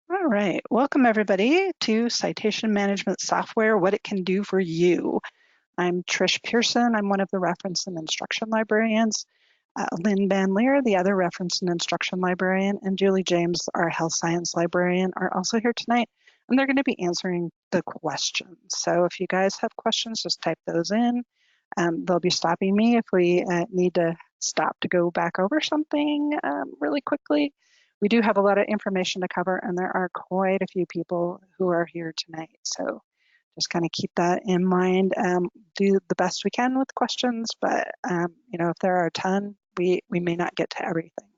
All right, welcome everybody to Citation Management Software, what it can do for you. I'm Trish Pearson. I'm one of the reference and instruction librarians. Lynn Van Leer, the other reference and instruction librarian, and Julie James, our health science librarian, are also here tonight, and they're going to be answering the questions. So if you guys have questions, just type those in. They'll be stopping me if we need to stop to go back over something really quickly. We do have a lot of information to cover, and there are quite a few people who are here tonight. So just kind of keep that in mind. Do the best we can with questions, but if there are a ton, we may not get to everything.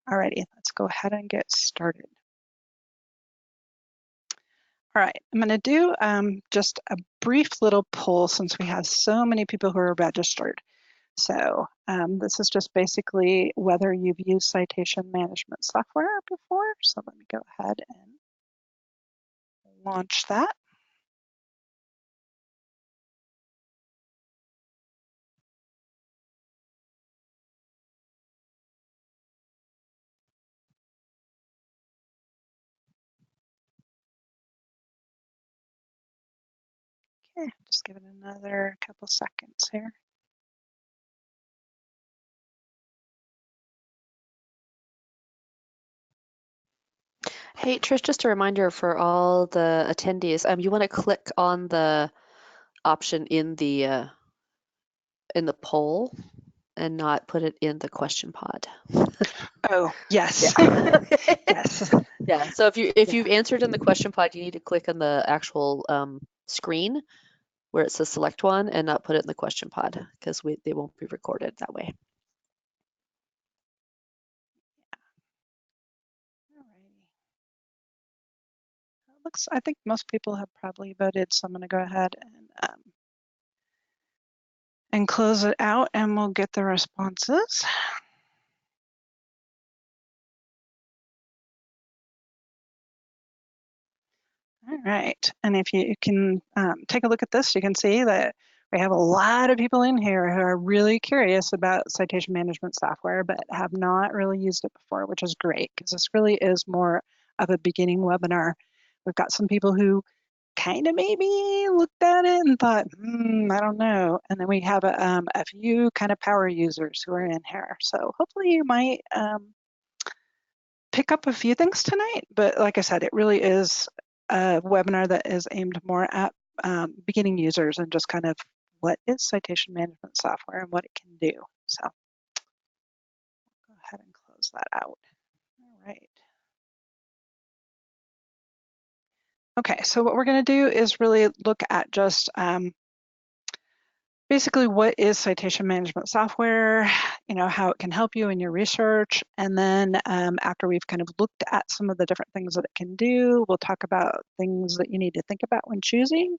Alrighty, let's go ahead and get started. All right, I'm going to do just a brief little poll since we have so many people who are registered. So this is just basically whether you've used citation management software before. So let me go ahead and launch that. Okay, just give it another couple seconds here. Hey, Trish, just a reminder for all the attendees, you want to click on the option in the poll and not put it in the question pod. Oh, yes. Yeah. Yes. Yeah. So if you've answered in the question pod, you need to click on the actual screen where it says select one and not put it in the question pod because they won't be recorded that way. I think most people have probably voted, so I'm going to go ahead and close it out, and we'll get the responses. All right, and if you can take a look at this, you can see that we have a lot of people in here who are really curious about citation management software, but have not really used it before, which is great because this really is more of a beginning webinar. We've got some people who kind of maybe looked at it and thought, I don't know. And then we have a few kind of power users who are in here. So hopefully you might pick up a few things tonight. But like I said, it really is a webinar that is aimed more at beginning users and just kind of what is citation management software and what it can do. So go ahead and close that out. All right. Okay, so what we're going to do is really look at just basically what is citation management software, how it can help you in your research. And then after we've kind of looked at some of the different things that it can do, we'll talk about things that you need to think about when choosing.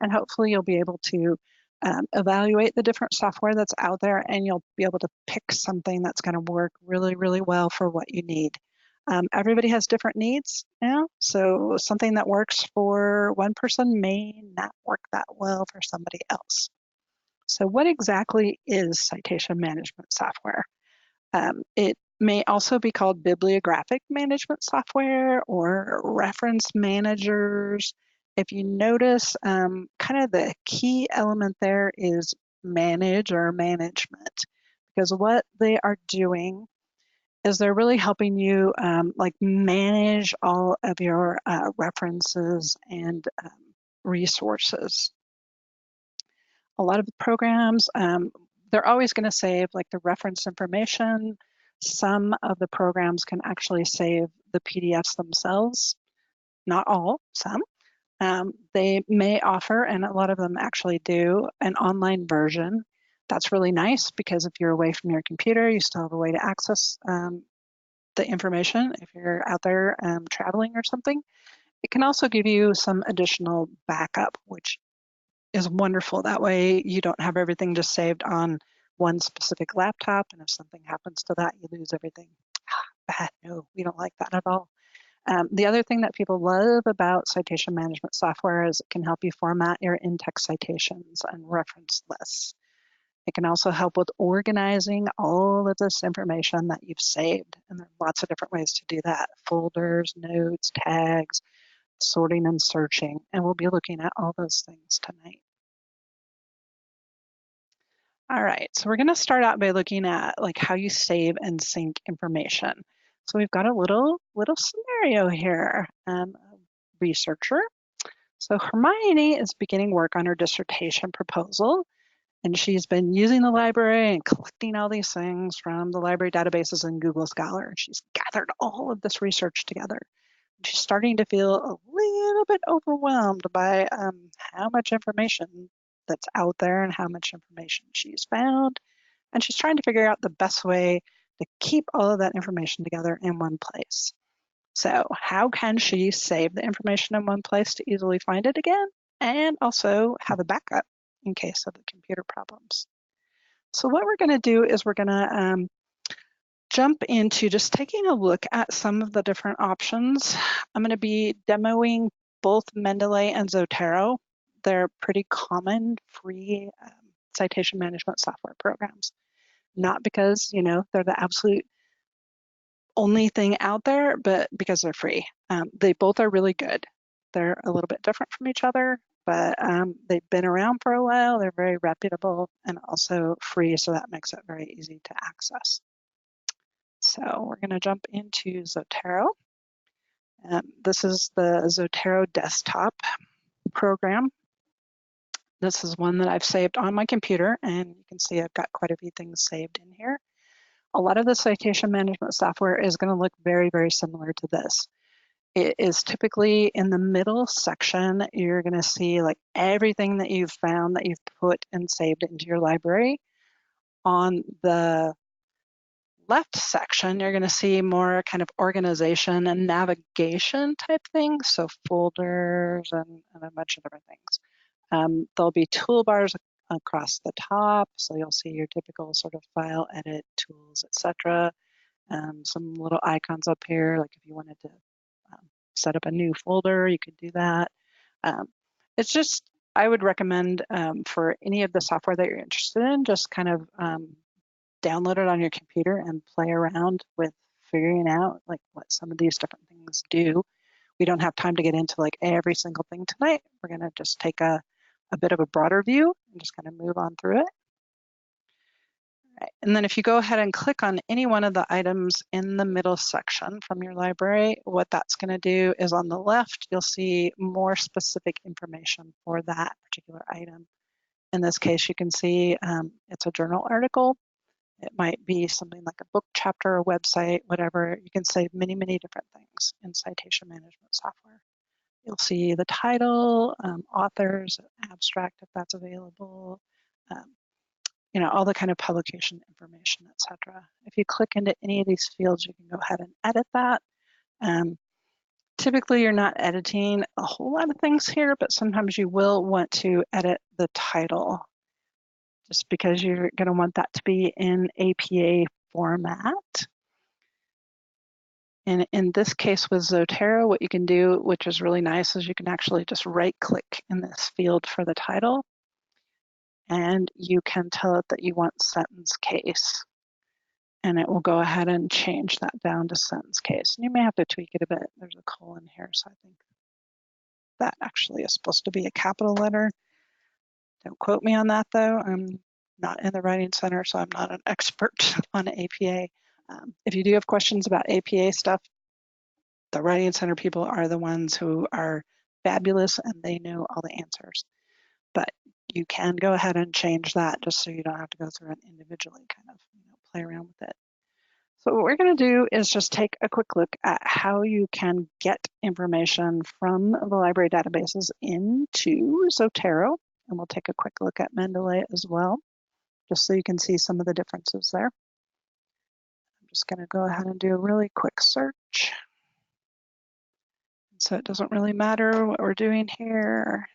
And hopefully you'll be able to evaluate the different software that's out there, and you'll be able to pick something that's going to work really, really well for what you need. Everybody has different needs now, so something that works for one person may not work that well for somebody else. So what exactly is citation management software? It may also be called bibliographic management software or reference managers. If you notice, kind of the key element there is manage or management, because what they are doing is they're really helping you like manage all of your references and resources. A lot of the programs, they're always going to save like the reference information. Some of the programs can actually save the PDFs themselves, not all, some. They may offer, and a lot of them actually do, an online version. That's really nice because if you're away from your computer, you still have a way to access the information if you're out there traveling or something. It can also give you some additional backup, which is wonderful. That way you don't have everything just saved on one specific laptop, and if something happens to that, you lose everything. Bad. No, we don't like that at all. The other thing that people love about citation management software is it can help you format your in-text citations and reference lists. It can also help with organizing all of this information that you've saved. And there are lots of different ways to do that. Folders, notes, tags, sorting and searching. And we'll be looking at all those things tonight. All right, so we're gonna start out by looking at like how you save and sync information. So we've got a little scenario here. A researcher. So Hermione is beginning work on her dissertation proposal, and she's been using the library and collecting all these things from the library databases and Google Scholar. She's gathered all of this research together. She's starting to feel a little bit overwhelmed by how much information that's out there and how much information she's found. And she's trying to figure out the best way to keep all of that information together in one place. So how can she save the information in one place to easily find it again and also have a backup in case of the computer problems? So what we're going to do is we're going to jump into just taking a look at some of the different options. I'm going to be demoing both Mendeley and Zotero. They're pretty common free citation management software programs. Not because, you know, they're the absolute only thing out there, but because they're free. They both are really good. They're a little bit different from each other, but they've been around for a while. They're very reputable and also free, so that makes it very easy to access. So we're going to jump into Zotero. This is the Zotero desktop program. This is one that I've saved on my computer, and you can see I've got quite a few things saved in here. A lot of the citation management software is going to look very, very similar to this. It is typically in the middle section. You're going to see like everything that you've found that you've put and saved into your library. On the left section, you're going to see more kind of organization and navigation type things, so folders and a bunch of different things. There'll be toolbars across the top, so you'll see your typical sort of file edit tools, etc. Some little icons up here, like if you wanted to set up a new folder, you could do that. It's just, I would recommend for any of the software that you're interested in, just kind of download it on your computer and play around with figuring out like what some of these different things do. We don't have time to get into like every single thing tonight. We're gonna just take a bit of a broader view and just kind of move on through it. Right. And then if you go ahead and click on any one of the items in the middle section from your library, what that's going to do is on the left, you'll see more specific information for that particular item. In this case, you can see it's a journal article. It might be something like a book chapter, a website, whatever. You can save many, many different things in citation management software. You'll see the title, authors, abstract if that's available, you know, all the kind of publication information, etc. If you click into any of these fields, you can go ahead and edit that. Typically, you're not editing a whole lot of things here, but sometimes you will want to edit the title just because you're going to want that to be in APA format. And in this case with Zotero, what you can do, which is really nice, is you can actually just right-click in this field for the title, and you can tell it that you want sentence case. And it will go ahead and change that down to sentence case. And you may have to tweak it a bit. There's a colon here, so I think that actually is supposed to be a capital letter. Don't quote me on that though. I'm not in the Writing Center, so I'm not an expert on APA. If you do have questions about APA stuff, the Writing Center people are the ones who are fabulous and they know all the answers. But you can go ahead and change that just so you don't have to go through and individually kind of play around with it. So what we're going to do is just take a quick look at how you can get information from the library databases into Zotero. And we'll take a quick look at Mendeley as well, just so you can see some of the differences there. I'm just going to go ahead and do a really quick search. So it doesn't really matter what we're doing here.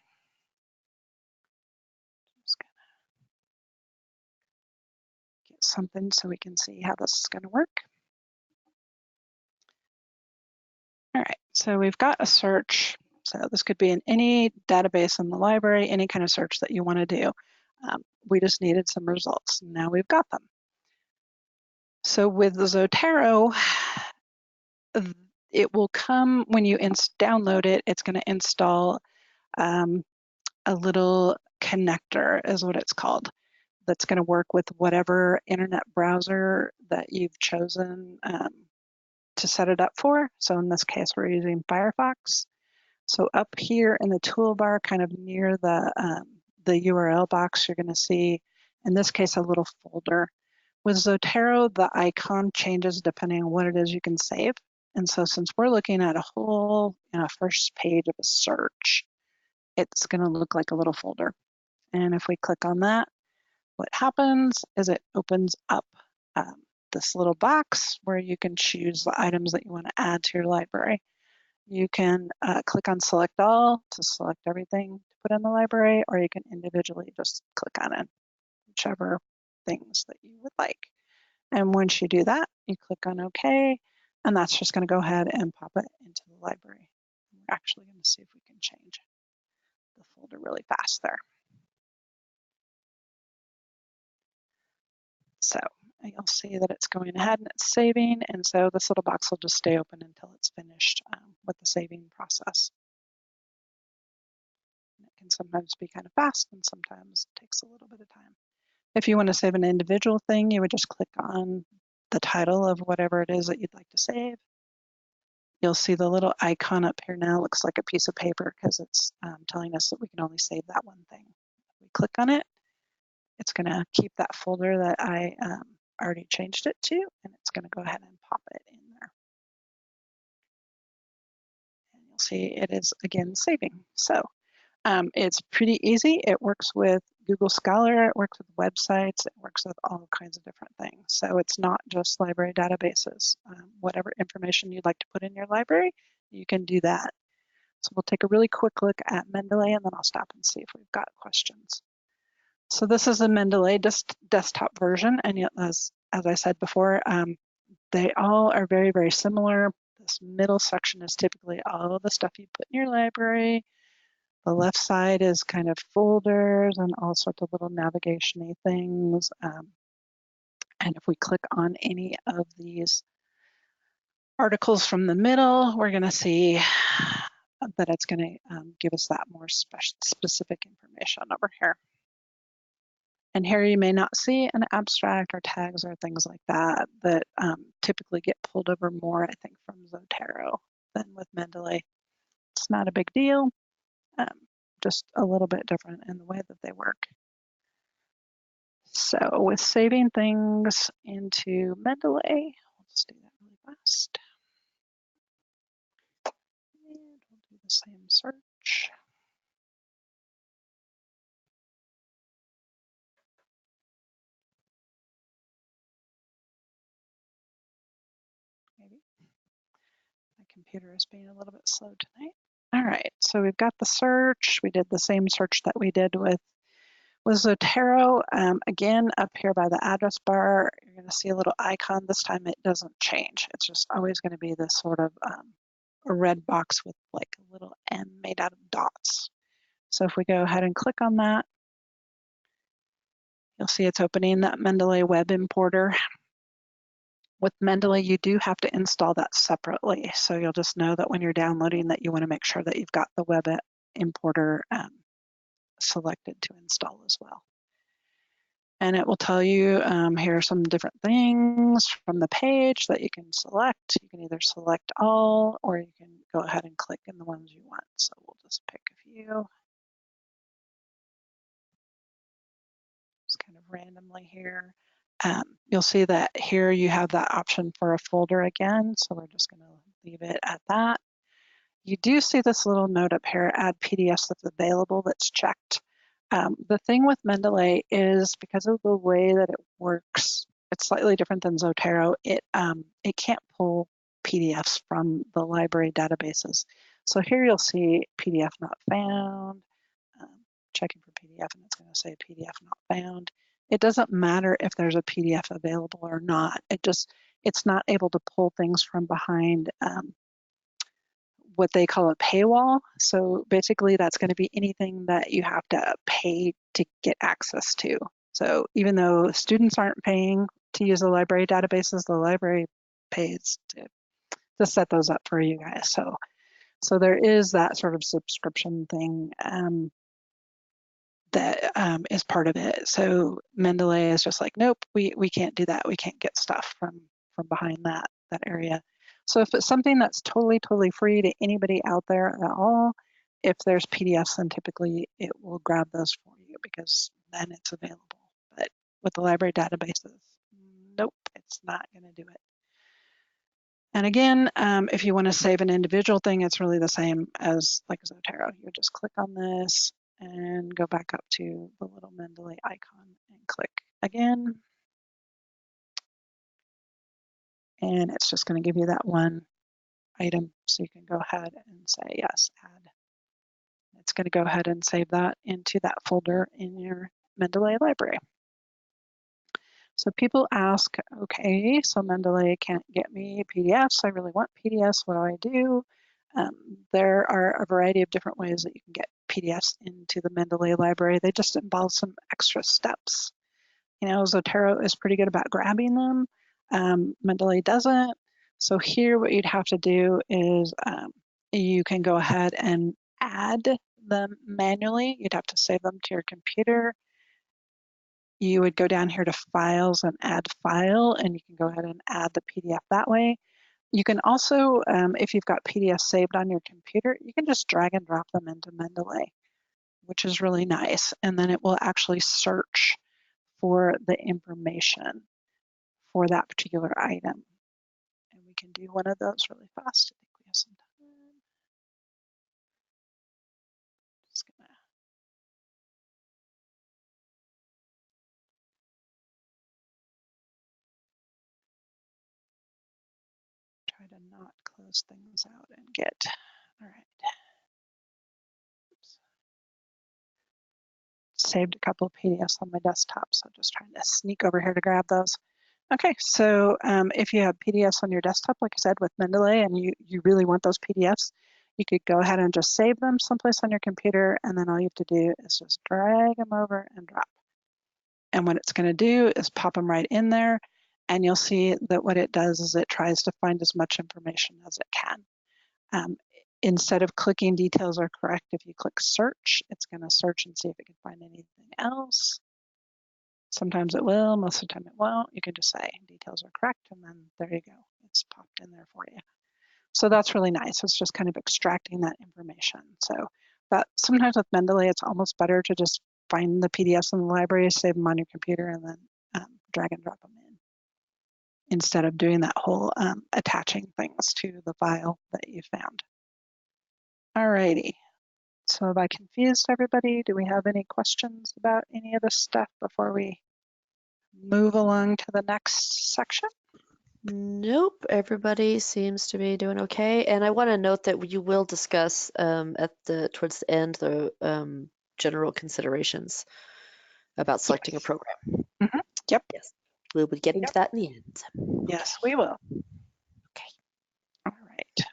Just going to get something so we can see how this is going to work. All right, so we've got a search. So this could be in any database in the library, any kind of search that you want to do. We just needed some results. Now we've got them. So with the Zotero, it will come when you download it, it's going to install a little connector is what it's called. That's going to work with whatever internet browser that you've chosen to set it up for. So in this case, we're using Firefox. So up here in the toolbar, kind of near the URL box, you're going to see, in this case, a little folder. With Zotero, the icon changes depending on what it is you can save. And so since we're looking at a whole first page of a search, it's going to look like a little folder. And if we click on that, what happens is it opens up this little box where you can choose the items that you want to add to your library. You can click on select all to select everything to put in the library, or you can individually just click on it, whichever things that you would like. And once you do that, you click on OK, and that's just going to go ahead and pop it into the library. We're actually going to see if we can change the folder really fast there. So you'll see that it's going ahead and it's saving, and so this little box will just stay open until it's finished with the saving process. And it can sometimes be kind of fast, and sometimes it takes a little bit of time. If you want to save an individual thing, you would just click on the title of whatever it is that you'd like to save. You'll see the little icon up here now looks like a piece of paper because it's telling us that we can only save that one thing. If we click on it, it's going to keep that folder that I already changed it to, and it's going to go ahead and pop it in there. And you'll see it is again saving. So it's pretty easy. It works with Google Scholar, it works with websites, it works with all kinds of different things. So it's not just library databases. Whatever information you'd like to put in your library, you can do that. So we'll take a really quick look at Mendeley, and then I'll stop and see if we've got questions. So this is the Mendeley desktop version, and as I said before, they all are very, very similar. This middle section is typically all of the stuff you put in your library. The left side is kind of folders and all sorts of little navigation-y things. And if we click on any of these articles from the middle, we're going to see that it's going to give us that more specific information over here. And here you may not see an abstract or tags or things like that that typically get pulled over more, I think, from Zotero than with Mendeley. It's not a big deal. Just a little bit different in the way that they work. So with saving things into Mendeley, we'll just do that really fast. And we'll do the same search. Maybe. My computer is being a little bit slow tonight. All right, so we've got the search. We did the same search that we did with Zotero. Again, up here by the address bar, you're going to see a little icon. This time it doesn't change. It's just always going to be this sort of a red box with like a little M made out of dots. So if we go ahead and click on that, you'll see it's opening that Mendeley web importer. With Mendeley, you do have to install that separately. So you'll just know that when you're downloading that you want to make sure that you've got the web importer selected to install as well. And it will tell you here are some different things from the page that you can select. You can either select all, or you can go ahead and click in the ones you want. So we'll just pick a few. Just kind of randomly here. You'll see that here you have that option for a folder again. So we're just going to leave it at that. You do see this little note up here, add PDFs that's available, that's checked. The thing with Mendeley is because of the way that it works, it's slightly different than Zotero. It can't pull PDFs from the library databases. So here you'll see PDF not found, checking for PDF, and it's going to say PDF not found. It doesn't matter if there's a PDF available or not. It's not able to pull things from behind what they call a paywall. So basically that's going to be anything that you have to pay to get access to. So even though students aren't paying to use the library databases, the library pays to set those up for you guys. So there is that sort of subscription thing that is part of it. So Mendeley is just like, nope, we can't do that. We can't get stuff from behind that area. So if it's something that's totally free to anybody out there at all, if there's PDFs, then typically it will grab those for you because then it's available. But with the library databases, nope, it's not going to do it. And again, if you want to save an individual thing, it's really the same as like Zotero. You just click on this and go back up to the little Mendeley icon and click again. And it's just going to give you that one item. So you can go ahead and say, yes, add. It's going to go ahead and save that into that folder in your Mendeley library. So people ask, okay, so Mendeley can't get me PDFs. I really want PDFs. What do I do? There are a variety of different ways that you can get PDFs into the Mendeley library. They just involve some extra steps. You know, Zotero is pretty good about grabbing them. Mendeley doesn't. So here what you'd have to do is you can go ahead and add them manually. You'd have to save them to your computer. You would go down here to files and add file, and you can go ahead and add the PDF that way. You can also, if you've got PDFs saved on your computer, you can just drag and drop them into Mendeley, which is really nice. And then it will actually search for the information for that particular item. And we can do one of those really fast. I think we have some time. Just gonna try to not close things out and get, all right. Oops. Saved a couple of PDFs on my desktop, so just trying to sneak over here to grab those. Okay, so if you have PDFs on your desktop, like I said, with Mendeley, and you really want those PDFs, you could go ahead and just save them someplace on your computer, and then all you have to do is just drag them over and drop. And what it's going to do is pop them right in there, and you'll see that what it does is it tries to find as much information as it can. Instead of clicking details are correct, if you click search, it's going to search and see if it can find anything else. Sometimes it will, most of the time it won't. You can just say details are correct, and then there you go. It's popped in there for you. So that's really nice. It's just kind of extracting that information. So that sometimes with Mendeley, it's almost better to just find the PDFs in the library, save them on your computer, and then drag and drop them in, instead of doing that whole attaching things to the file that you found. Alrighty. So have I confused everybody? Do we have any questions about any of this stuff before we move along to the next section? Nope, everybody seems to be doing okay. And I want to note that you will discuss towards the end the general considerations about selecting a program. Mm-hmm. Yep. Yes, we'll be getting to that in the end. Yes, we will. Okay. All right.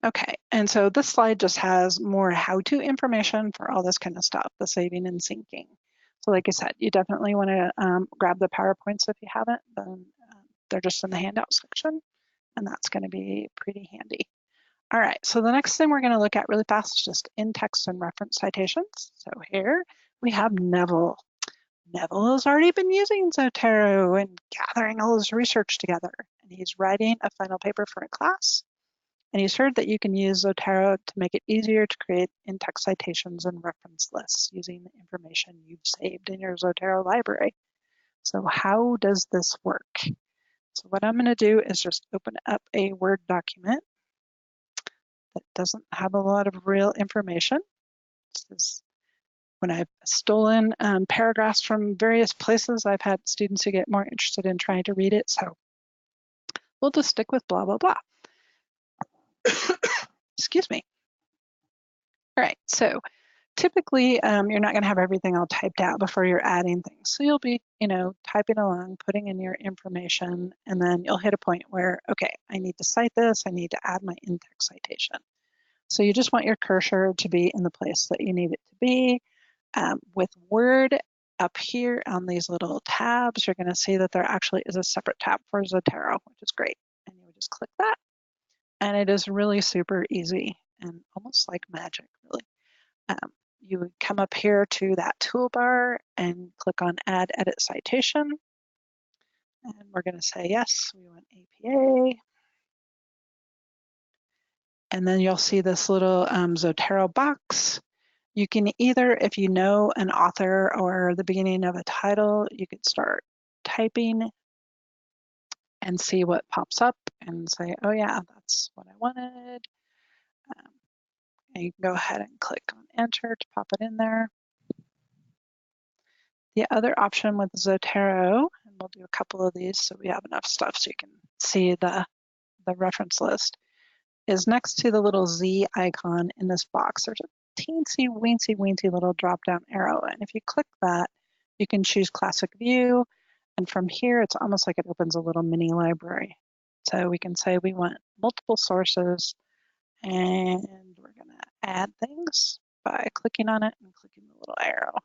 Okay, and so this slide just has more how-to information for all this kind of stuff, the saving and syncing. So like I said, you definitely want to grab the PowerPoints if you haven't, then they're just in the handout section, and that's going to be pretty handy. All right, so the next thing we're going to look at really fast is just in-text and reference citations. So here we have Neville. Neville has already been using Zotero and gathering all his research together, and he's writing a final paper for a class. And he's heard that you can use Zotero to make it easier to create in-text citations and reference lists using the information you've saved in your Zotero library. So how does this work? So what I'm going to do is just open up a Word document that doesn't have a lot of real information. This is when I've stolen paragraphs from various places. I've had students who get more interested in trying to read it. So we'll just stick with blah, blah, blah. Excuse me. All right, so typically you're not going to have everything all typed out before you're adding things. So you'll be, typing along, putting in your information, and then you'll hit a point where, okay, I need to cite this, I need to add my in-text citation. So you just want your cursor to be in the place that you need it to be. With Word up here on these little tabs, you're going to see that there actually is a separate tab for Zotero, which is great. And you would just click that. And it is really super easy and almost like magic, really. You would come up here to that toolbar and click on Add Edit Citation. And we're going to say, yes, we want APA. And then you'll see this little Zotero box. You can either, if you know an author or the beginning of a title, you could start typing and see what pops up and say, oh yeah, that's what I wanted. And you can go ahead and click on enter to pop it in there. The other option with Zotero, and we'll do a couple of these so we have enough stuff so you can see the reference list, is next to the little Z icon in this box. There's a teensy weensy little drop down arrow. And if you click that, you can choose classic view. And from here, it's almost like it opens a little mini library. So we can say we want multiple sources and we're gonna add things by clicking on it and clicking the little arrow.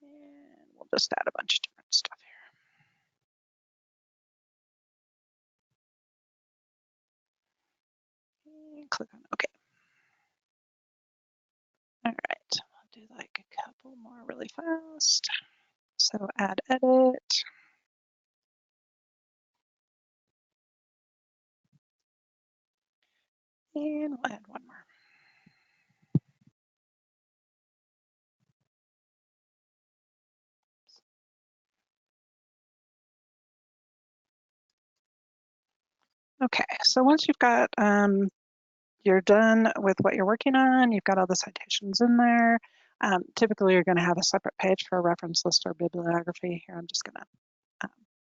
And we'll just add a bunch of different stuff here. And click on OK. All right, I'll do like a couple more really fast. So add edit. And we'll add one more. Okay, so once you've got, you're done with what you're working on, you've got all the citations in there. Typically, you're going to have a separate page for a reference list or bibliography. Here, I'm just going to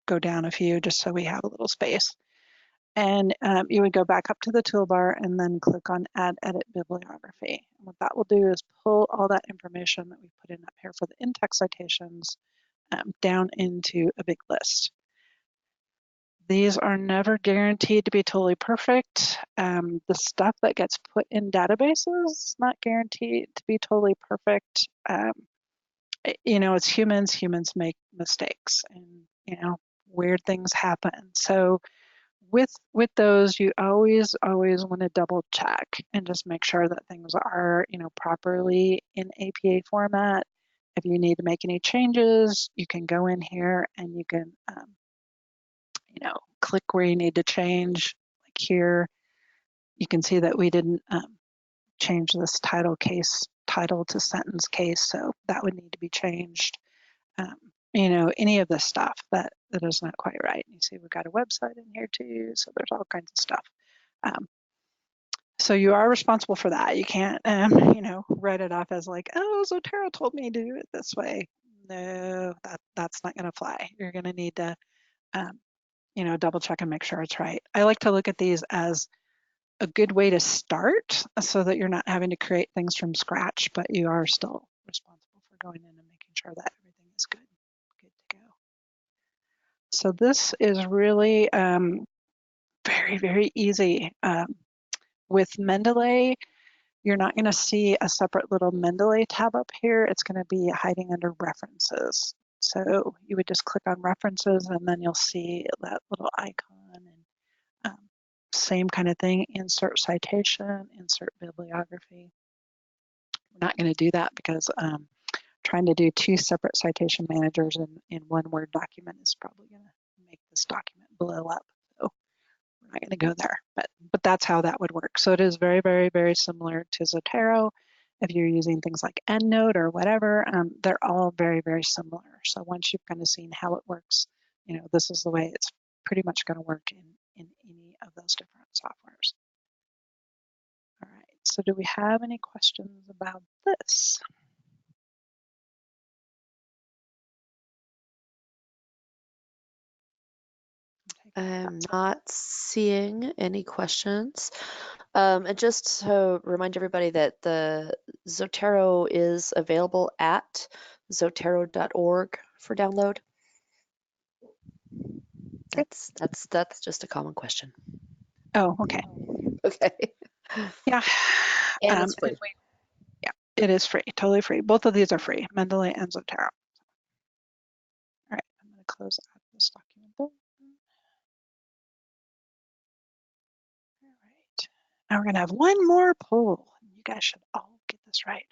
go down a few just so we have a little space. And you would go back up to the toolbar and then click on Add Edit Bibliography. And what that will do is pull all that information that we put in up here for the in-text citations down into a big list. These are never guaranteed to be totally perfect. The stuff that gets put in databases is not guaranteed to be totally perfect. You know, it's humans. Humans make mistakes, and you know, weird things happen. So with those, you always want to double check and just make sure that things are, you know, properly in APA format. If you need to make any changes, you can go in here and you can you know, click where you need to change. Like here, you can see that we didn't change this title to sentence case, so that would need to be changed. You know, any of the stuff that is not quite right. You see we've got a website in here too, so there's all kinds of stuff. So you are responsible for that. You can't, you know, write it off as like, oh, Zotero told me to do it this way. No, that's not going to fly. You're going to need to you know, double check and make sure it's right. I like to look at these as a good way to start so that you're not having to create things from scratch, but you are still responsible for going in and making sure that everything is good to go. So this is really very easy. With Mendeley, you're not going to see a separate little Mendeley tab up here. It's going to be hiding under references. So you would just click on references and then you'll see that little icon and same kind of thing, insert citation, insert bibliography. We're not going to do that because trying to do two separate citation managers in one Word document is probably going to make this document blow up. So we're not going to go there, but that's how that would work. So it is very similar to Zotero. If you're using things like EndNote or whatever, they're all very similar. So once you've kind of seen how it works, you know, this is the way it's pretty much going to work in any of those different softwares. All right, so do we have any questions about this? I'm not seeing any questions. And just to remind everybody that the Zotero is available at zotero.org for download. That's just a common question. Oh, okay. Okay. Yeah. And it's free. Yeah, it is free, totally free. Both of these are free, Mendeley and Zotero. All right, I'm going to close out this document there. All right. Now we're going to have one more poll. You guys should all get this right,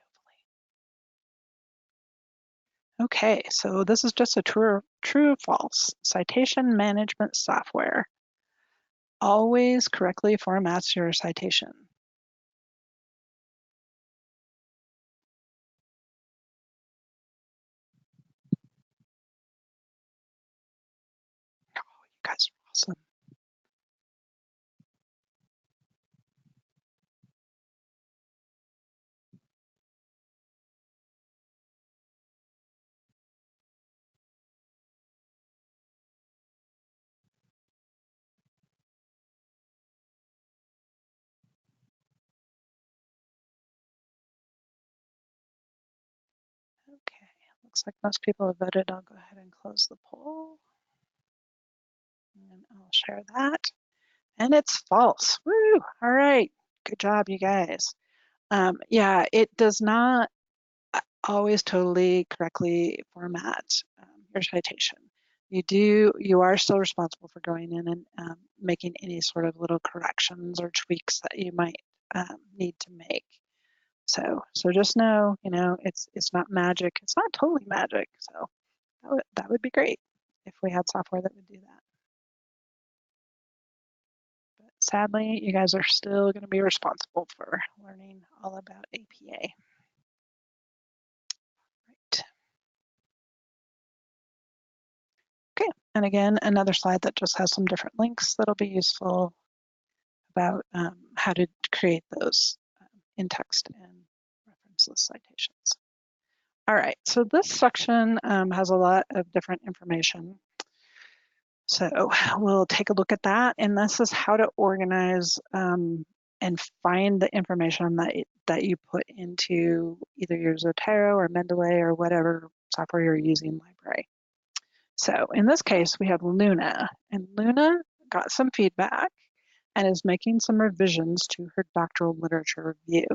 hopefully. Okay, so this is just a true or false. Citation management software always correctly formats your citation. Oh, you guys are awesome. Okay, looks like most people have voted. I'll go ahead and close the poll. And I'll share that. And it's false. Woo! All right. Good job, you guys. Yeah, it does not always totally correctly format your citation. You are still responsible for going in and making any sort of little corrections or tweaks that you might need to make. So just know, it's not magic. It's not totally magic. So that would be great if we had software that would do that. But sadly, you guys are still going to be responsible for learning all about APA. Right. Okay, and again, another slide that just has some different links that'll be useful about how to create those in-text and referenceless citations. All right, so this section has a lot of different information. So we'll take a look at that, and this is how to organize and find the information that you put into either your Zotero or Mendeley or whatever software you're using library. So in this case, we have Luna, and Luna got some feedback and is making some revisions to her doctoral literature review.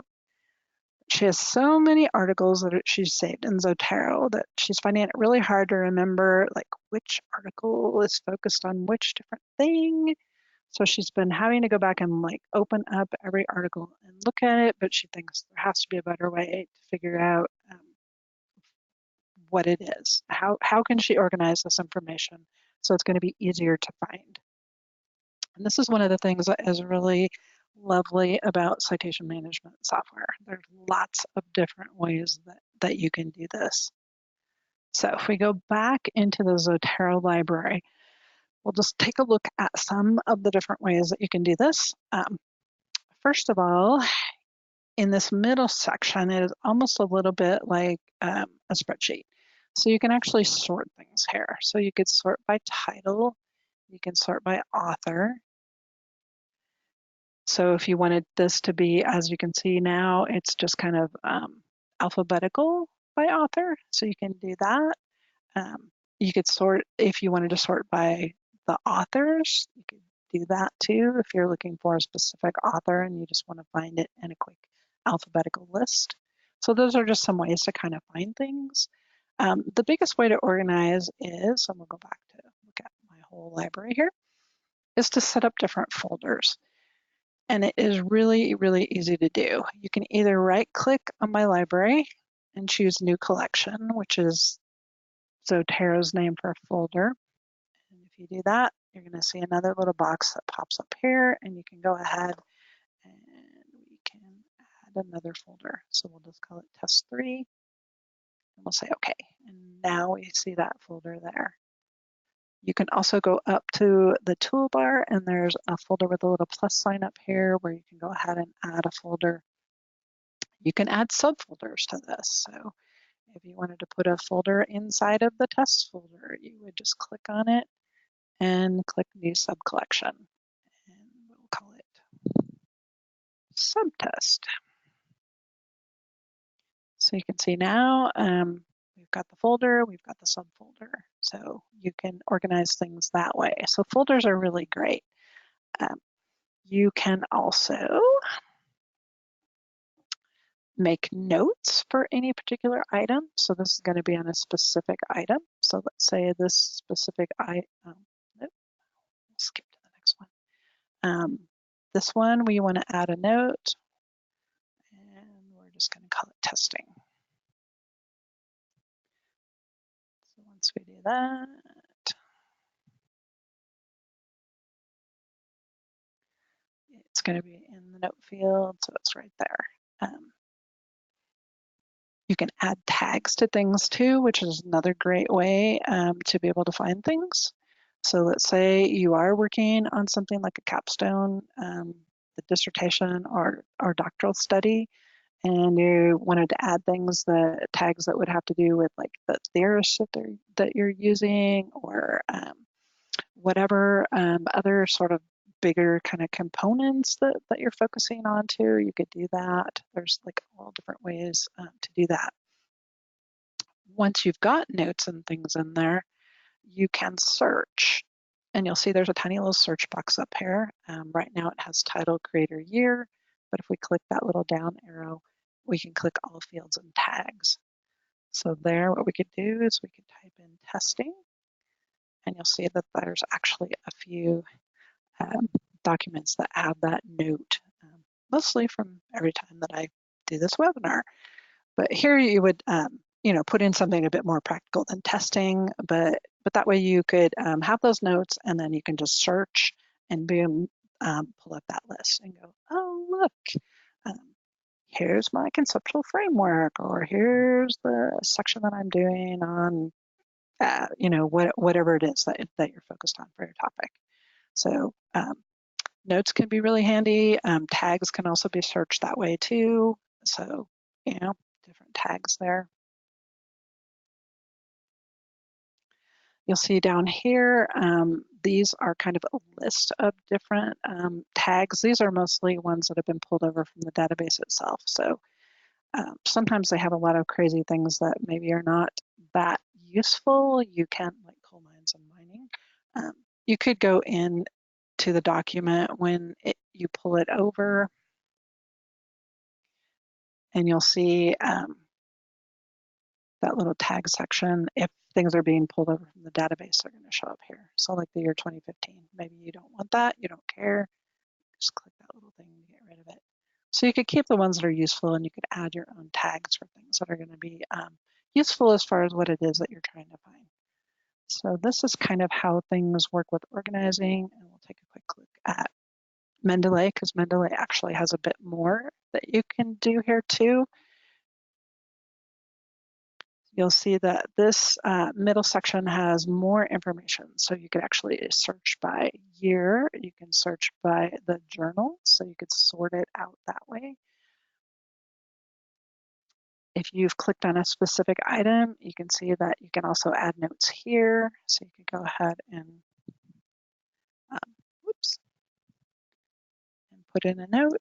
She has so many articles that she's saved in Zotero that she's finding it really hard to remember like which article is focused on which different thing. So she's been having to go back and like open up every article and look at it, but she thinks there has to be a better way to figure out what it is. How can she organize this information so it's going to be easier to find? And this is one of the things that is really lovely about citation management software. There's lots of different ways that you can do this. So if we go back into the Zotero library, we'll just take a look at some of the different ways that you can do this. First of all, in this middle section, it is almost a little bit like a spreadsheet. So you can actually sort things here. So you could sort by title, you can sort by author. So if you wanted this to be, as you can see now, it's just kind of alphabetical by author. So you can do that. You could sort, if you wanted to sort by the authors, you could do that too. If you're looking for a specific author and you just want to find it in a quick alphabetical list. So those are just some ways to kind of find things. The biggest way to organize is, and we'll go back to look at my whole library here, is to set up different folders. And it is really, really easy to do. You can either right click on my library and choose new collection, which is Zotero's name for a folder. And if you do that, you're going to see another little box that pops up here, and you can go ahead and we can add another folder. So we'll just call it test 3 and we'll say okay. And now we see that folder there. You can also go up to the toolbar and there's a folder with a little plus sign up here where you can go ahead and add a folder. You can add subfolders to this. So if you wanted to put a folder inside of the test folder, you would just click on it and click new subcollection. And we'll call it subtest. So you can see now we've got the folder, we've got the subfolder. So you can organize things that way. So folders are really great. You can also make notes for any particular item. So this is going to be on a specific item. So let's say this specific item, nope, skip to the next one. This one, we want to add a note, and we're just going to call it testing. So once we do that, it's going to be in the note field, so it's right there. You can add tags to things too, which is another great way to be able to find things. So let's say you are working on something like a capstone, the dissertation or doctoral study, and you wanted to add things, the tags that would have to do with like the theorists that you're using, or whatever other sort of bigger kind of components that you're focusing on too, you could do that. There's like all different ways to do that. Once you've got notes and things in there, you can search, and you'll see there's a tiny little search box up here. Right now it has title, creator, year, but if we click that little down arrow, we can click all fields and tags. So there, what we could do is we could type in testing, and you'll see that there's actually a few documents that have that note, mostly from every time that I do this webinar. But here you would, put in something a bit more practical than testing, but that way you could have those notes, and then you can just search and boom, pull up that list and go, oh, look, here's my conceptual framework, or here's the section that I'm doing on, whatever it is that you're focused on for your topic. So notes can be really handy. Tags can also be searched that way too. So, different tags there. You'll see down here, these are kind of a list of different tags. These are mostly ones that have been pulled over from the database itself. So sometimes they have a lot of crazy things that maybe are not that useful. You can, like coal mines and mining. You could go in to the document when you pull it over, and you'll see that little tag section. If things are being pulled over from the database, they're going to show up here. So like the year 2015, maybe you don't want that, you don't care, just click that little thing and get rid of it. So you could keep the ones that are useful, and you could add your own tags for things that are going to be useful as far as what it is that you're trying to find. So this is kind of how things work with organizing, and we'll take a quick look at Mendeley, because Mendeley actually has a bit more that you can do here too. You'll see that this middle section has more information. So you could actually search by year. You can search by the journal, so you could sort it out that way. If you've clicked on a specific item, you can see that you can also add notes here. So you can go ahead and, and put in a note.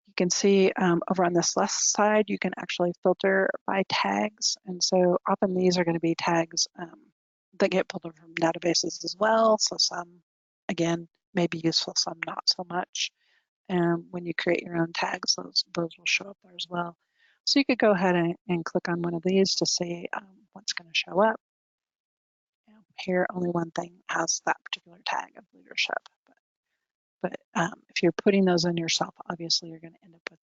You can see over on this left side, you can actually filter by tags. And so often these are going to be tags that get pulled from databases as well. So some, again, may be useful, some not so much. And when you create your own tags, those will show up there as well. So you could go ahead and click on one of these to see what's going to show up. Here, only one thing has that particular tag of leadership. But if you're putting those in yourself, obviously you're going to end up with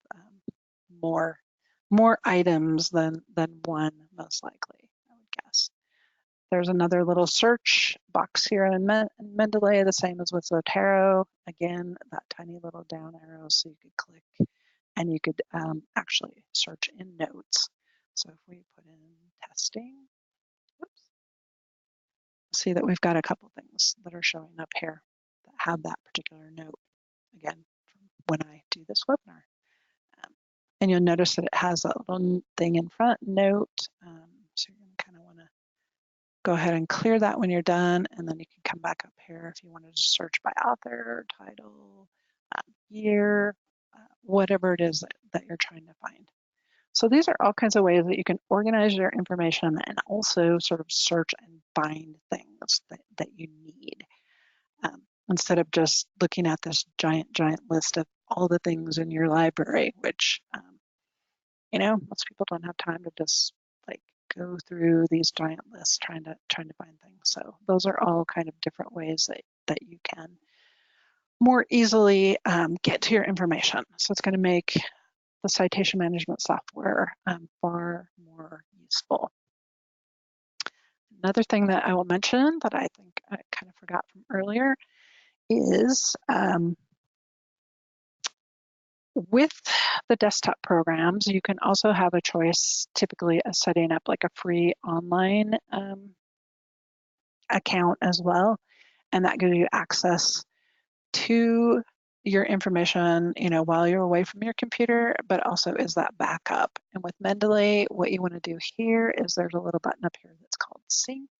more items than one, most likely, I would guess. There's another little search box here in Mendeley, the same as with Zotero. Again, that tiny little down arrow, so you could click and you could actually search in notes. So if we put in testing, whoops, see that we've got a couple things that are showing up here that have that particular note, again, from when I do this webinar. And you'll notice that it has that little thing in front, note. So you're going to kind of want to go ahead and clear that when you're done, and then you can come back up here if you wanted to search by author, title, year, whatever it is that you're trying to find. So these are all kinds of ways that you can organize your information and also sort of search and find things that you need. instead of just looking at this giant list of all the things in your library, which, most people don't have time to just like go through these giant lists trying to find things. So those are all kind of different ways that you can more easily get to your information. So it's going to make the citation management software far more useful. Another thing that I will mention that I think I kind of forgot from earlier is with the desktop programs, you can also have a choice typically of setting up like a free online account as well. And that gives you access to your information, while you're away from your computer, but also is that backup. And with Mendeley, what you want to do here is there's a little button up here that's called sync.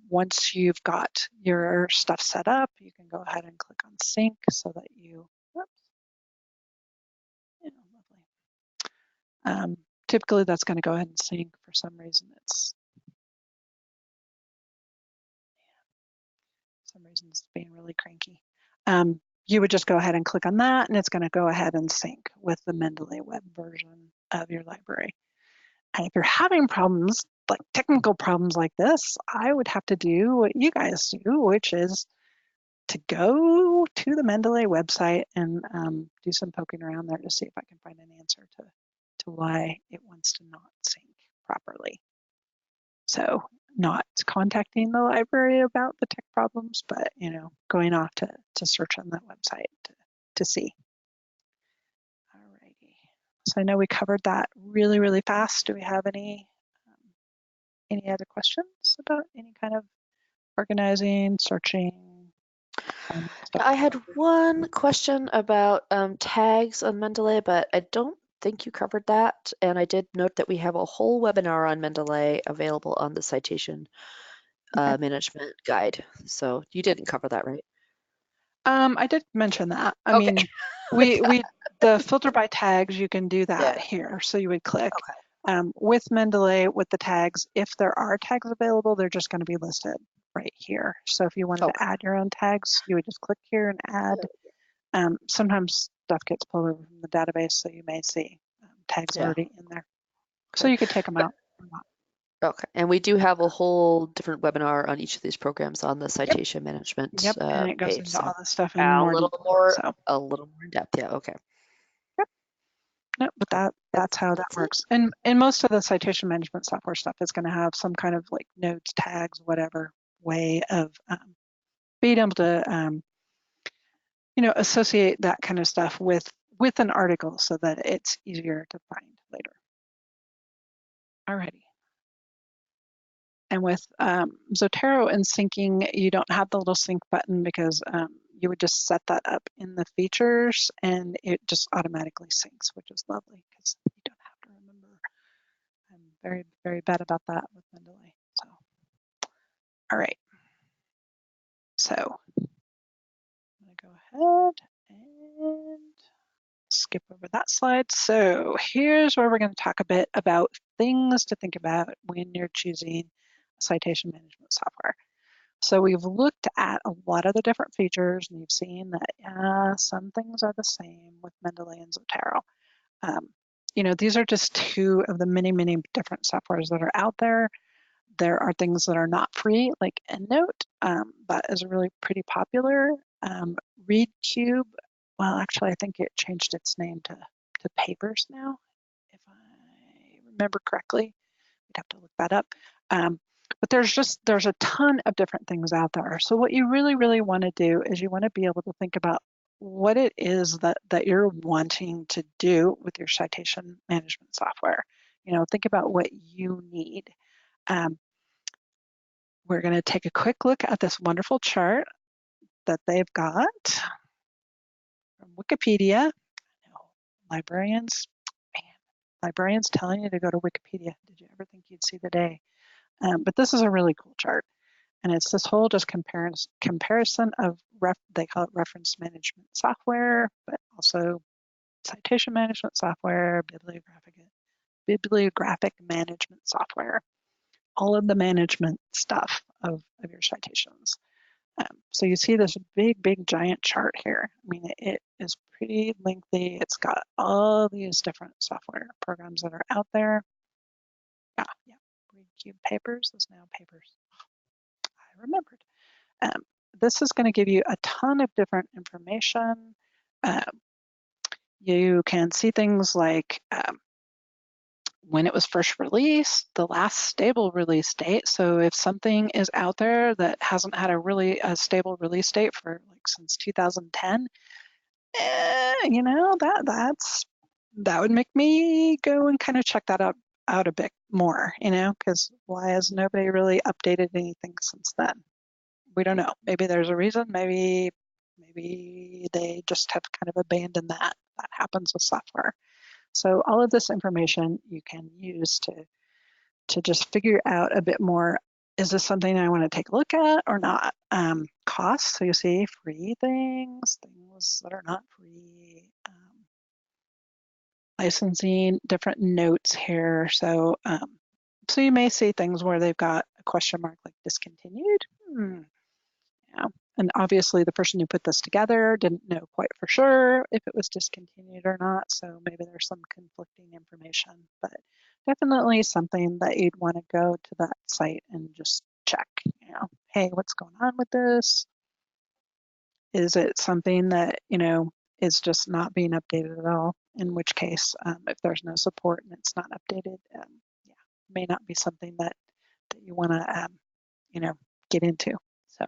Once you've got your stuff set up, you can go ahead and click on sync so that you, lovely. Typically that's going to go ahead and sync. For some reason it's being really cranky. You would just go ahead and click on that and it's going to go ahead and sync with the Mendeley web version of your library. And if you're having problems, like technical problems like this, I would have to do what you guys do, which is to go to the Mendeley website and do some poking around there to see if I can find an answer to why it wants to not sync properly. So not contacting the library about the tech problems, but going off to search on that website to see. Alrighty. So I know we covered that really, really fast. Do we have any other questions about any kind of organizing, searching, finding stuff? I had one question about tags on Mendeley, but I don't think you covered that. And I did note that we have a whole webinar on Mendeley available on the citation Okay. management guide. So you didn't cover that, right? I did mention that. I Okay. mean, we the filter by tags, you can do that Yeah. here. So you would click Okay. with Mendeley with the tags. If there are tags available, they're just going to be listed right here. So if you wanted to Okay. add your own tags, you would just click here and add. Sometimes stuff gets pulled over from the database, so you may see tags Yeah. already in there. So Okay. you could take them out or not. Okay. And we do have a whole different webinar on each of these programs on the Yep. citation management Yep. And it goes page. into So all this stuff in a more little detail. more, So a little more in depth. Yeah. Okay. yep. No, but that's how that That's it. works. And most of the citation management software stuff is going to have some kind of like nodes, tags, whatever way of being able to associate that kind of stuff with an article so that it's easier to find later. Alrighty. And with Zotero and syncing, you don't have the little sync button because you would just set that up in the features and it just automatically syncs, which is lovely because you don't have to remember. I'm very, very bad about that with Mendeley. So, all right. So I'm going to go ahead and skip over that slide. So here's where we're going to talk a bit about things to think about when you're choosing citation management software. So we've looked at a lot of the different features and you've seen that some things are the same with Mendeley and Zotero. These are just two of the many, many different softwares that are out there. There are things that are not free, like EndNote, that is really pretty popular. ReadCube, well, actually, I think it changed its name to Papers now, if I remember correctly. We'd have to look that up. But there's a ton of different things out there. So what you really, really want to do is you want to be able to think about what it is that you're wanting to do with your citation management software. Think about what you need. We're going to take a quick look at this wonderful chart that they've got from Wikipedia. Librarians, man, librarians telling you to go to Wikipedia. Did you ever think you'd see the day? But this is a really cool chart. And it's this whole just comparison of, they call it reference management software, but also citation management software, bibliographic management software, all of the management stuff of your citations. So you see this big giant chart here. I mean, it is pretty lengthy. It's got all these different software programs that are out there. Yeah, read cube papers is now papers. I remembered. Um, this is going to give you a ton of different information. You can see things like when it was first released, the last stable release date. So if something is out there that hasn't had a stable release date for like since 2010, you know, that would make me go and kind of check that out a bit more, you know, because why has nobody really updated anything since then? We don't know. Maybe there's a reason. Maybe they just have kind of abandoned that. That happens with software. So all of this information you can use to just figure out a bit more. Is this something I want to take a look at or not? Costs. So you see free things that are not free. Licensing, different notes here. So so you may see things where they've got a question mark like discontinued. Yeah. And obviously the person who put this together didn't know quite for sure if it was discontinued or not. So maybe there's some conflicting information, but definitely something that you'd want to go to that site and just check, you know, hey, what's going on with this? Is it something that, you know, is just not being updated at all? In which case, if there's no support and it's not updated, yeah, may not be something that you want to, you know, get into. So.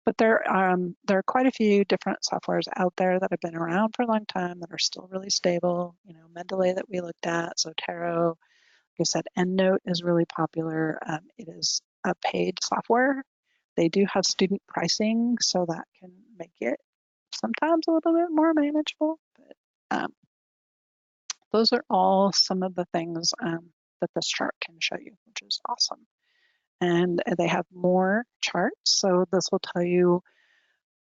But there are quite a few different softwares out there that have been around for a long time that are still really stable. You know, Mendeley that we looked at, Zotero. Like I said, EndNote is really popular. It is a paid software. They do have student pricing, so that can make it sometimes a little bit more manageable. But those are all some of the things that this chart can show you, which is awesome. And they have more charts, so this will tell you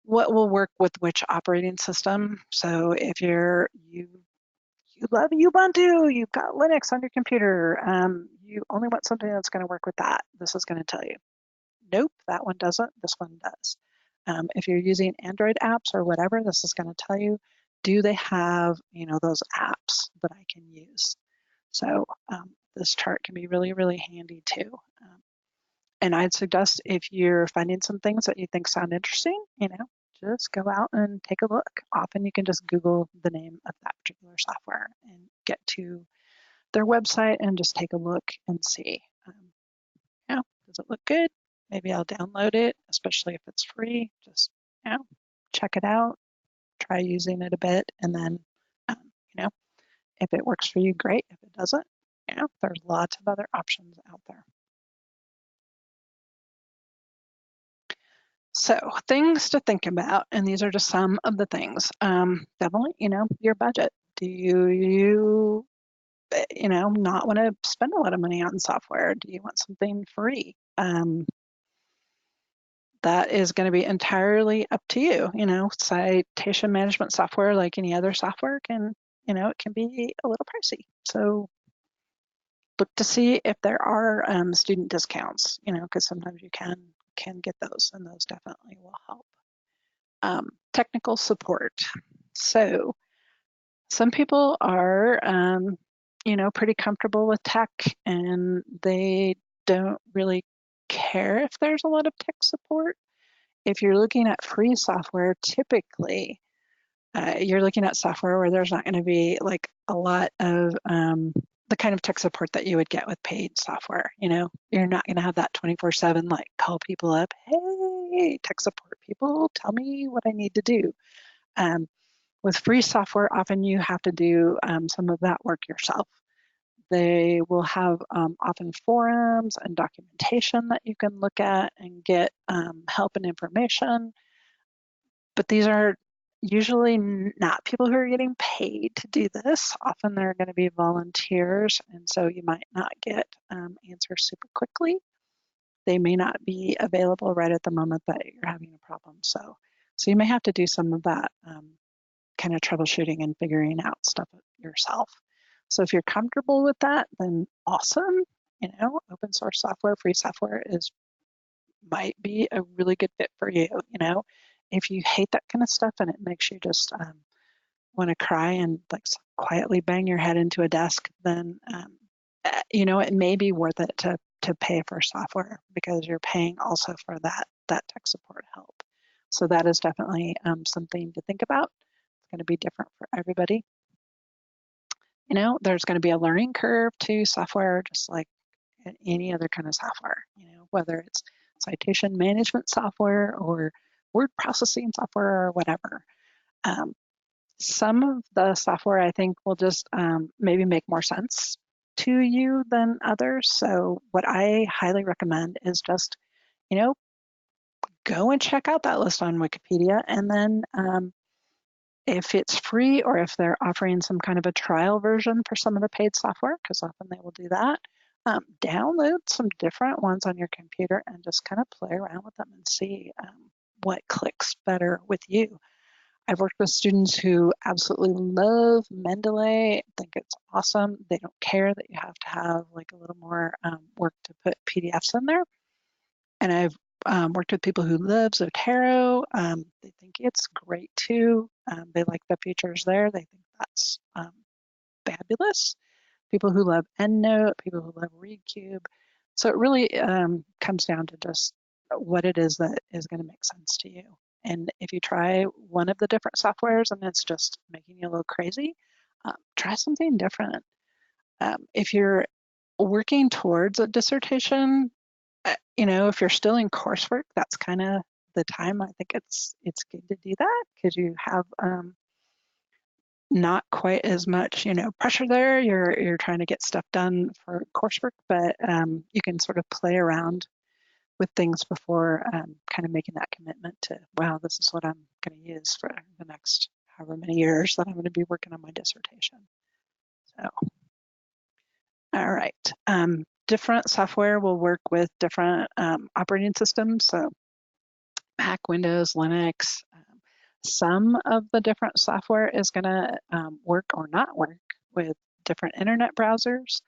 what will work with which operating system. So if you love Ubuntu, you've got Linux on your computer, you only want something that's going to work with that, this is going to tell you. Nope, that one doesn't, this one does. If you're using Android apps or whatever, this is going to tell you, do they have, you know, those apps that I can use? So this chart can be really handy too. And I'd suggest if you're finding some things that you think sound interesting, you know, just go out and take a look. Often you can just Google the name of that particular software and get to their website and just take a look and see, you know, does it look good? Maybe I'll download it, especially if it's free. Just, you know, check it out, try using it a bit, and then, you know, if it works for you, great. If it doesn't, you know, there's lots of other options out there. So things to think about, and these are just some of the things. Definitely, you know, your budget. Do you know, not want to spend a lot of money on software? Do you want something free? That is going to be entirely up to you. You know, citation management software, like any other software, can, you know, it can be a little pricey. So look to see if there are student discounts, you know, because sometimes you can get those, and those definitely will help. Technical support. So some people are, you know, pretty comfortable with tech, and they don't really care if there's a lot of tech support. If you're looking at free software, typically you're looking at software where there's not going to be like a lot of the kind of tech support that you would get with paid software. You know, you're not going to have that 24/7 like call people up, hey, tech support people, tell me what I need to do. With free software, often you have to do some of that work yourself. They will have often forums and documentation that you can look at and get help and information. But these are usually not people who are getting paid to do this. Often they're going to be volunteers, and so you might not get answers super quickly. They may not be available right at the moment that you're having a problem. So you may have to do some of that kind of troubleshooting and figuring out stuff yourself. So if you're comfortable with that, then awesome. You know, open source software, free software is might be a really good fit for you. You know, if you hate that kind of stuff and it makes you just want to cry and like quietly bang your head into a desk, then you know, it may be worth it to pay for software because you're paying also for that tech support help. So that is definitely something to think about. It's going to be different for everybody. You know, there's going to be a learning curve to software, just like any other kind of software, you know, whether it's citation management software or word processing software or whatever. Some of the software I think will just maybe make more sense to you than others. So what I highly recommend is just, you know, go and check out that list on Wikipedia, and then if it's free or if they're offering some kind of a trial version for some of the paid software, because often they will do that, download some different ones on your computer and just kind of play around with them and see what clicks better with you. I've worked with students who absolutely love Mendeley, think it's awesome. They don't care that you have to have like a little more work to put PDFs in there. And I've worked with people who love Zotero. They think it's great too. They like the features there. They think that's fabulous. People who love EndNote, people who love ReadCube. So it really comes down to just what it is that is going to make sense to you. And if you try one of the different softwares and it's just making you a little crazy, try something different. If you're working towards a dissertation, you know, if you're still in coursework, that's kind of the time I think it's good to do that because you have not quite as much, you know, pressure there. You're trying to get stuff done for coursework, but you can sort of play around with things before kind of making that commitment to, wow, this is what I'm going to use for the next however many years that I'm going to be working on my dissertation. So, all right. Different software will work with different operating systems. So Mac, Windows, Linux. Some of the different software is going to work or not work with different internet browsers.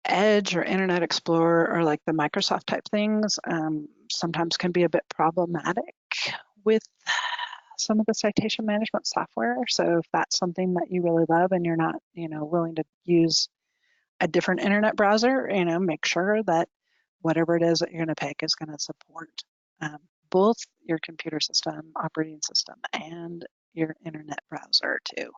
Edge or Internet Explorer or like the Microsoft type things sometimes can be a bit problematic with some of the citation management software. So if that's something that you really love and you're not, you know, willing to use a different internet browser, you know, make sure that whatever it is that you're going to pick is going to support both your computer system, operating system, and your internet browser too.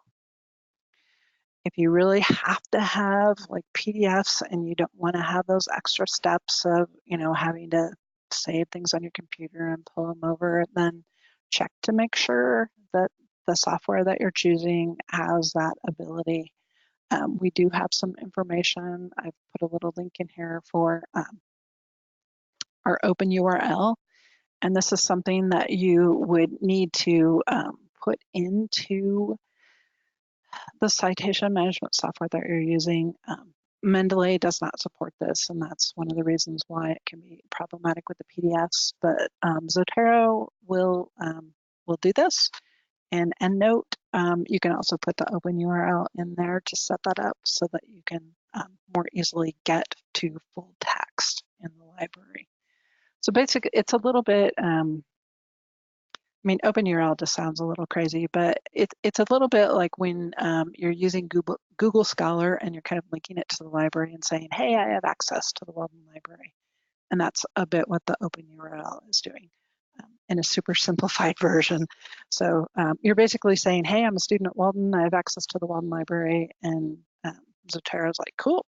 If you really have to have like PDFs and you don't want to have those extra steps of, you know, having to save things on your computer and pull them over, then check to make sure that the software that you're choosing has that ability. We do have some information. I've put a little link in here for our open URL. And this is something that you would need to put into the citation management software that you're using. Mendeley does not support this, and that's one of the reasons why it can be problematic with the PDFs. But Zotero will do this. And EndNote, you can also put the open URL in there to set that up so that you can more easily get to full text in the library. So basically, it's a little bit. I mean, OpenURL just sounds a little crazy, but it's a little bit like when you're using Google Scholar and you're kind of linking it to the library and saying, hey, I have access to the Walden library. And that's a bit what the OpenURL is doing in a super simplified version. So you're basically saying, hey, I'm a student at Walden, I have access to the Walden library, and Zotero's like, cool,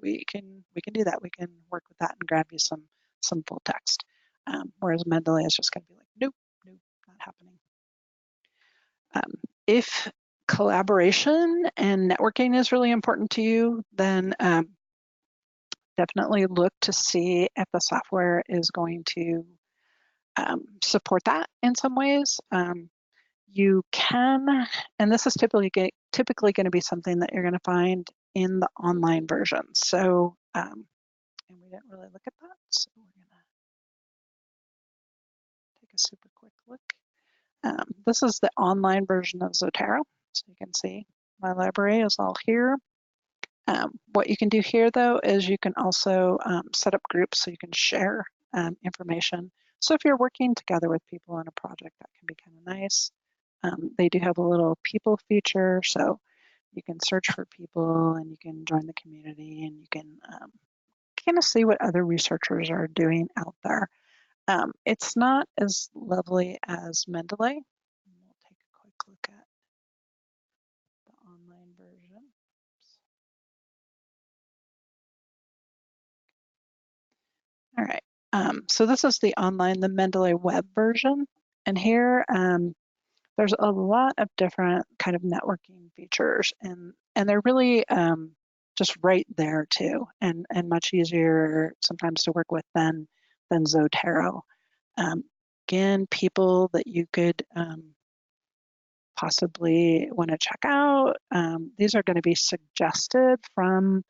we can do that. We can work with that and grab you some full text. Whereas Mendeley is just going to be like, nope, not happening. If collaboration and networking is really important to you, then definitely look to see if the software is going to support that in some ways. You can, and this is typically going to be something that you're going to find in the online version. So, and we didn't really look at that, so we're going to take a super quick look. This is the online version of Zotero. So you can see my library is all here. What you can do here, though, is you can also set up groups so you can share information. So if you're working together with people on a project, that can be kind of nice. They do have a little people feature, so you can search for people and you can join the community and you can kind of see what other researchers are doing out there. It's not as lovely as Mendeley. We'll take a quick look at the online version. All right, so this is the Mendeley web version. And here, there's a lot of different kind of networking features, and they're really just right there too, and much easier sometimes to work with than Zotero. Again, people that you could possibly want to check out. These are going to be suggested from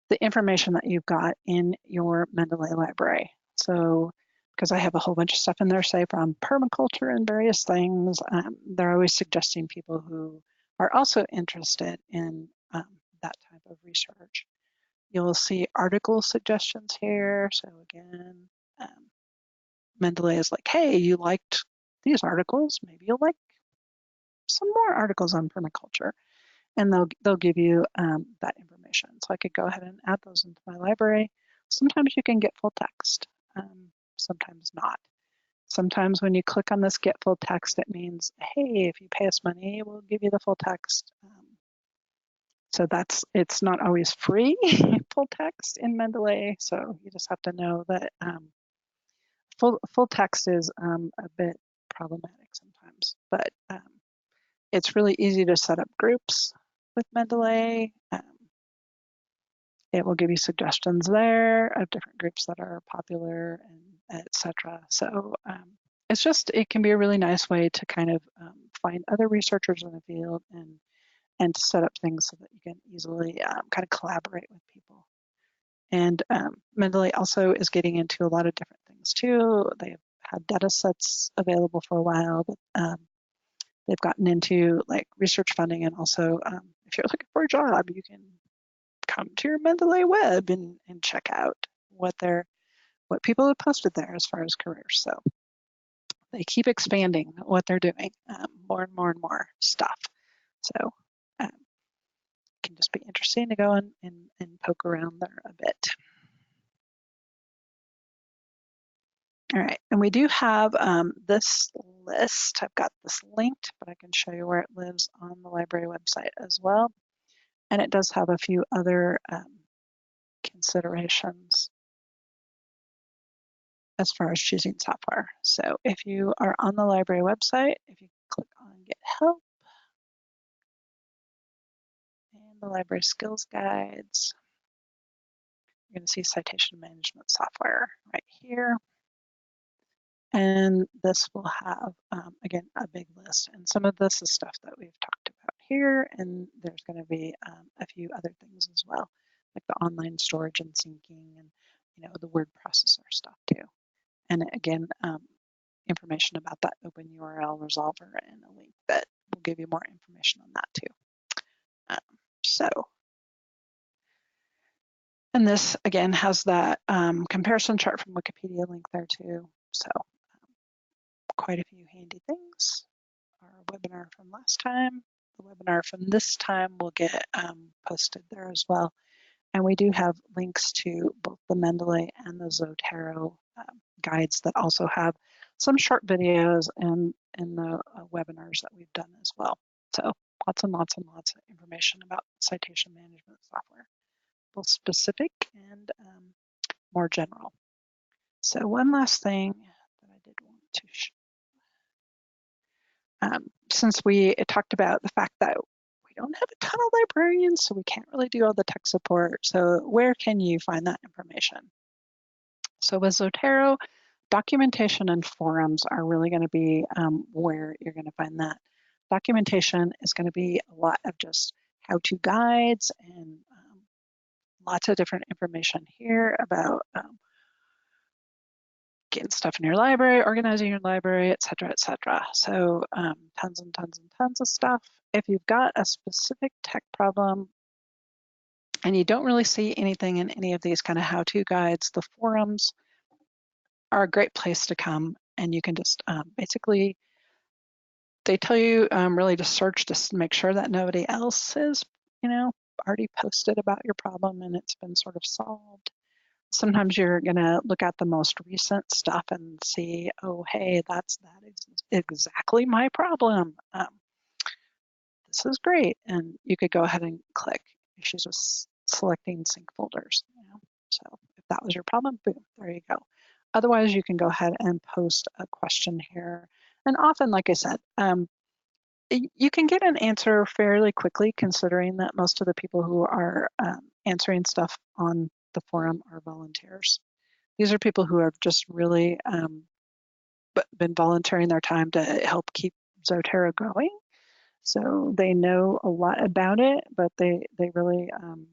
the information that you've got in your Mendeley library. So, because I have a whole bunch of stuff in there, say from permaculture and various things, they're always suggesting people who are also interested in that type of research. You'll see article suggestions here. So again, Mendeley is like, hey, you liked these articles, maybe you'll like some more articles on permaculture, and they'll give you that information. So I could go ahead and add those into my library. Sometimes you can get full text, sometimes not. Sometimes when you click on this get full text, it means, hey, if you pay us money, we'll give you the full text. So it's not always free full text in Mendeley. So you just have to know that full text is a bit problematic sometimes, but it's really easy to set up groups with Mendeley. It will give you suggestions there of different groups that are popular and etc. So it can be a really nice way to kind of find other researchers in the field and to set up things so that you can easily kind of collaborate with people. And Mendeley also is getting into a lot of different things too. They've had data sets available for a while, but they've gotten into like research funding, and also if you're looking for a job, you can come to your Mendeley web and check out what people have posted there as far as careers. So they keep expanding what they're doing, more and more and more stuff. So it can just be interesting to go and poke around there a bit. All right, and we do have this list. I've got this linked, but I can show you where it lives on the library website as well. And it does have a few other considerations as far as choosing software. So if you are on the library website, if you click on Get Help and the library skills guides, you're going to see citation management software right here. And this will have, again, a big list. And some of this is stuff that we've talked about here. And there's going to be a few other things as well, like the online storage and syncing and, the word processor stuff too. And again, information about that open URL resolver and a link that will give you more information on that too. And this again has that comparison chart from Wikipedia link there too. So quite a few handy things. Our webinar from last time, the webinar from this time will get posted there as well. And we do have links to both the Mendeley and the Zotero guides that also have some short videos and the webinars that we've done as well. So lots and lots and lots of information about citation management software, both specific and more general. So one last thing that I did want to show. Since we talked about the fact that we don't have a ton of librarians, so we can't really do all the tech support. So where can you find that information? So with Zotero, documentation and forums are really going to be where you're going to find that. Documentation is going to be a lot of just how-to guides and lots of different information here about getting stuff in your library, organizing your library, et cetera, et cetera. So tons and tons and tons of stuff. If you've got a specific tech problem, and you don't really see anything in any of these kind of how-to guides, the forums are a great place to come, and you can just basically, they tell you really to search to make sure that nobody else is, already posted about your problem and it's been sort of solved. Sometimes you're going to look at the most recent stuff and see, oh, hey, that is exactly my problem. This is great. And you could go ahead and click issues with selecting sync folders. So if that was your problem, boom, there you go. Otherwise, you can go ahead and post a question here. And often, like I said, you can get an answer fairly quickly, considering that most of the people who are answering stuff on the forum are volunteers. These are people who have just really been volunteering their time to help keep Zotero going. So they know a lot about it, but they really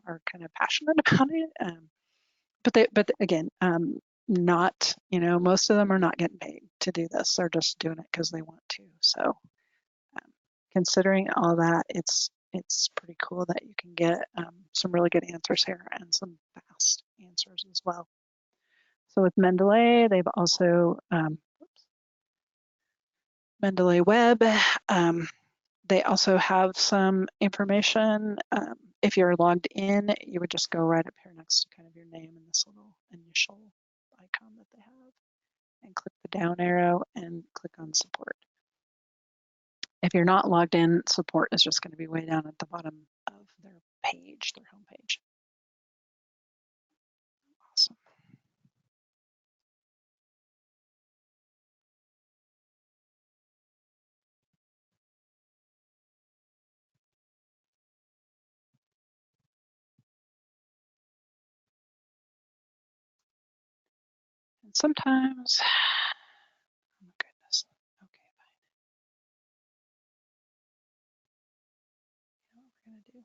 are kind of passionate about it. But again, not, most of them are not getting paid to do this. They're just doing it because they want to. So considering all that, it's pretty cool that you can get some really good answers here and some fast answers as well. So with Mendeley, they've also, Mendeley Web, they also have some information. If you're logged in, you would just go right up here next to kind of your name and this little initial icon that they have, and click the down arrow and click on support. If you're not logged in, support is just going to be way down at the bottom of their page, their homepage. Awesome. And sometimes, oh my goodness, okay, fine. You know what we're going to do?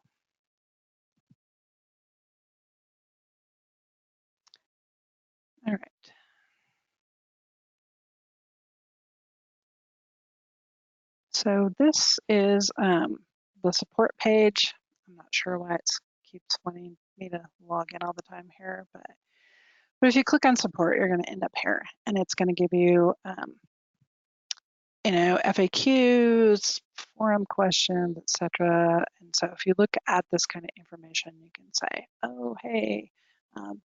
All right. So this is the support page. I'm not sure why it keeps wanting me to log in all the time here, but if you click on support, you're going to end up here, and it's going to give you, FAQs, forum questions, etc. And so if you look at this kind of information, you can say, oh, hey,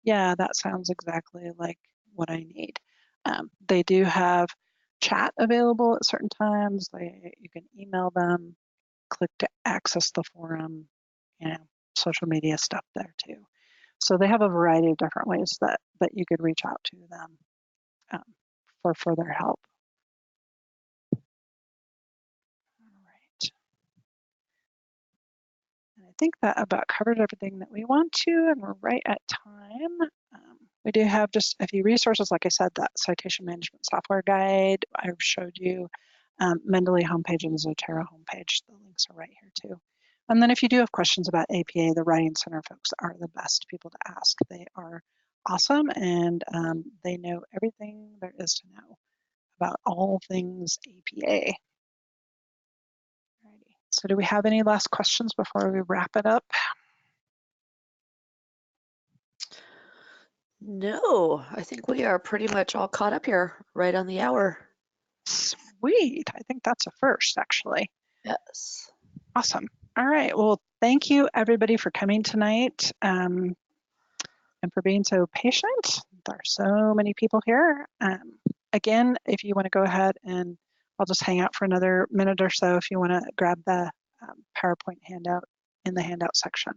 yeah, that sounds exactly like what I need. They do have chat available at certain times. You can email them, click to access the forum, social media stuff there too. So they have a variety of different ways that you could reach out to them for further help. All right. And I think that about covered everything that we want to, and we're right at time. We do have just a few resources, like I said, that citation management software guide I showed you, Mendeley homepage and Zotero homepage. The links are right here too. And then if you do have questions about APA, the Writing Center folks are the best people to ask. They are awesome, and they know everything there is to know about all things APA. Alrighty. So do we have any last questions before we wrap it up? No, I think we are pretty much all caught up here, right on the hour. Sweet. I think that's a first, actually. Yes. Awesome. All right. Well, thank you, everybody, for coming tonight and for being so patient. There are so many people here. Again, if you want to go ahead and I'll just hang out for another minute or so if you want to grab the PowerPoint handout in the handout section.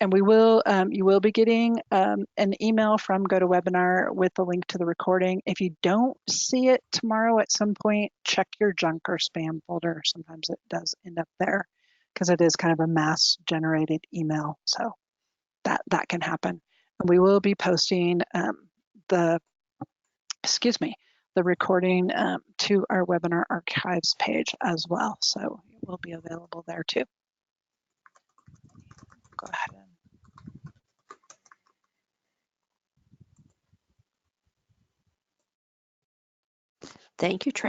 And we will, you will be getting an email from GoToWebinar with the link to the recording. If you don't see it tomorrow at some point, check your junk or spam folder. Sometimes it does end up there because it is kind of a mass generated email. So that can happen. And we will be posting the recording to our webinar archives page as well. So it will be available there too. Go ahead and thank you,